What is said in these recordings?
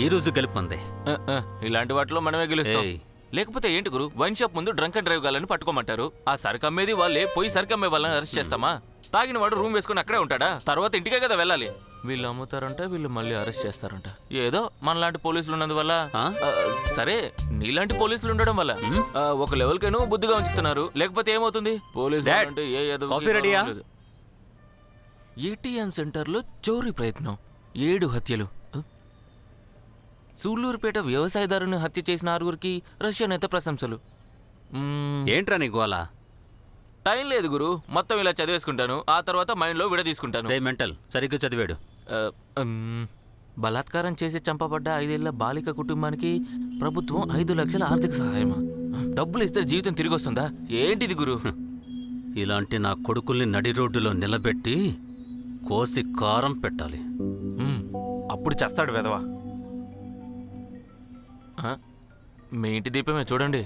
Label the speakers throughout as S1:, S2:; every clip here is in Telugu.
S1: ఈ రోజు గెలుపొంది.
S2: ఇలాంటి వాటిలో మనమే గెలుస్తాం. లేకపోతే ఏంటి గురు, వైన్ షాప్ ముందు డ్రంక్ అండ్ డ్రైవ్ గాలని పట్టుకోమంటారు. ఆ సరుకు అమ్మేది వాళ్ళే, పోయి సరుకు అమ్మే వాళ్ళని అరెస్ట్ చేస్తామా? తాగిన వాడు రూమ్ వేసుకుని అక్కడే ఉంటాడా? తర్వాత ఇంటికే కదా వెళ్ళాలి. వీళ్ళు అమ్ముతారంట, వీళ్ళు మళ్ళీ అరెస్ట్ చేస్తారంట. ఏదో మనలాంటి పోలీసులు ఉన్నందువల్ల, సరే నీలాంటి పోలీసులు ఉండడం వల్ల ఒక లెవెల్కేనూ బుద్ధిగా ఉంచుతున్నారు. లేకపోతే ఏమవుతుంది? పోలీసులు అంటే ఏటీఎం సెంటర్లో చోరీ ప్రయత్నం, 7 హత్యలు. సూళ్లూరుపేట వ్యవసాయదారుని హత్య చేసిన 6గురికి రష్యా నేత ప్రశంసలు.
S1: ఏంట్రా నీ గోలా?
S2: టైం లేదు గురు, మొత్తం ఇలా చదివేసుకుంటాను, ఆ తర్వాత మైండ్లో విడ తీసుకుంటాను.
S1: మెంటల్ సరిగ్గా చదివాడు.
S2: బలాత్కారం చేసి చంపబడ్డ 5 ఏళ్ల బాలిక కుటుంబానికి ప్రభుత్వం 5 లక్షల ఆర్థిక సహాయమా? డబ్బులు ఇస్తే జీవితం తిరిగి వస్తుందా? ఏంటిది గురు?
S1: ఇలాంటి నా కొడుకుల్ని నడి రోడ్డులో నిలబెట్టి కోసి కారం పెట్టాలి.
S2: అప్పుడు చేస్తాడు వెధవా. మీ ఇంటి దీపమే చూడండి.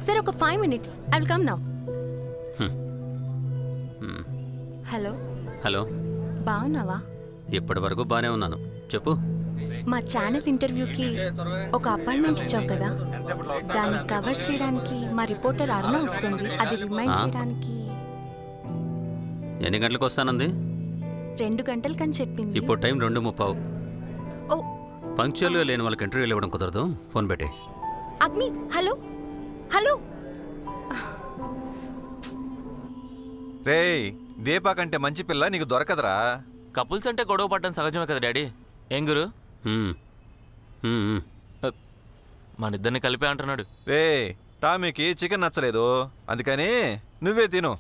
S3: సరే ఒక 5 minutes, I will come now. Hello
S1: hello,
S3: బాగున్నావా?
S1: ఇప్పటి వరకు బానే ఉన్నాను, చెప్పు.
S3: మా ఛానల్ ఇంటర్వ్యూకి ఒక అపాయింట్మెంట్ ఇచ్చావు కదా, దాన్ని కవర్ చేయడానికి మా రిపోర్టర్ అరుణ వస్తుంది. అది రిమైండ్ చేయడానికి.
S1: ఎన్ని గంటలకు వస్తానంది?
S3: 2 గంటలకని చెప్పింది.
S1: ఇప్పుడు టైం 2:30.
S3: ఓ,
S1: పంక్చువల్గా లేని వాళ్ళకి ఇంటర్వ్యూలు ఇవ్వడం కుదరదు. ఫోన్ పెట్టే.
S3: అగ్ని, హలో హలో.
S4: రేయ్, దీపా కంటే మంచి పిల్ల నీకు దొరకదురా.
S2: కపుల్స్ అంటే గొడవ పడడం సహజమే కదా డాడీ. ఏం గురు, మన ఇద్దరిని కలిపే అంటున్నాడు.
S4: రే, టామీకి చికెన్ నచ్చలేదు, అందుకని నువ్వే తిను.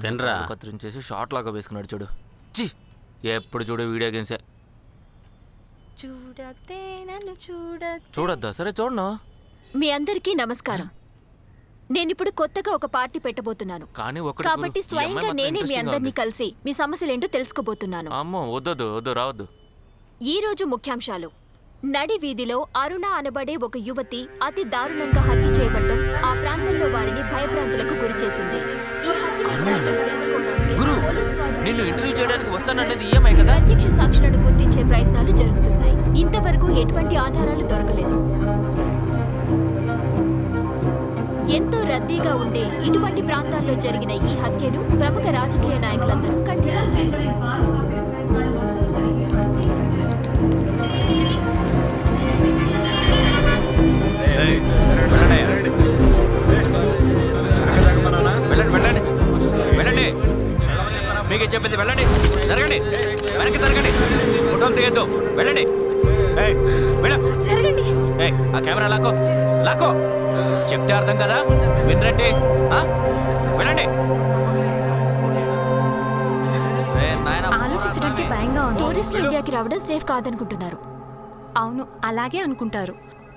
S2: తినరా కత్తిరించేసి షార్ట్ లాగా వేసుకున్నాడు చూడు. చి, ఎప్పుడు చూడు వీడియో గేమ్సే. చూడొద్దా? సరే చూడను.
S5: మీ అందరికీ నమస్కారం. నేనిప్పుడు కొత్తగా ఒక పార్టీ పెట్టబోతున్నాను, కాబట్టి స్వయంగా నేనే మీ అందరినీ కలిసి మీ సమస్యలేంటో తెలుసుకోబోతున్నాను.
S2: అమ్మో, వద్దు రావద్దు.
S5: ఈ రోజు ముఖ్యాంశాలు: నడి వీధిలో అరుణ అనబడే ఒక యువతి అతి దారుణంగా హత్య చేయబడటం ఆ ప్రాంతంలో వారిని భయభ్రాంతులకు గురిచేసింది. ఈ హత్య
S2: నిన్ను ఇంటర్వ్యూ చేయడానికి వస్తానన్నది ఈఎంఐ కదా.
S5: ప్రత్యక్ష సాక్షులను గుర్తించే ప్రయత్నాలు జరుగుతున్నాయి. ఇంతవరకు ఎటువంటి ఆధారాలు దొరకలేదు. ఎంతో రద్దీగా ఉండే ఇటువంటి ప్రాంతాల్లో జరిగిన ఈ హత్యను ప్రముఖ రాజకీయ నాయకులందరూ ఖండిస్తున్నారు.
S6: మీకు చెప్పింది వెళ్ళండి, జరగండి, వెనక్కి జరగండి, ఫోటోలు తీయద్దు, వెళ్ళండి,
S3: జరగండి.
S6: ఆ కెమెరా లాకో లాకో, చెప్తే అర్థం కదా, వినరండి, వెళ్ళండి.
S3: ఆలోచించడానికి భయంగా ఉంది.
S5: టూరిస్టులు ఇండియాకి రావడం సేఫ్ కాదనుకుంటున్నారు.
S3: అవును, అలాగే అనుకుంటారు.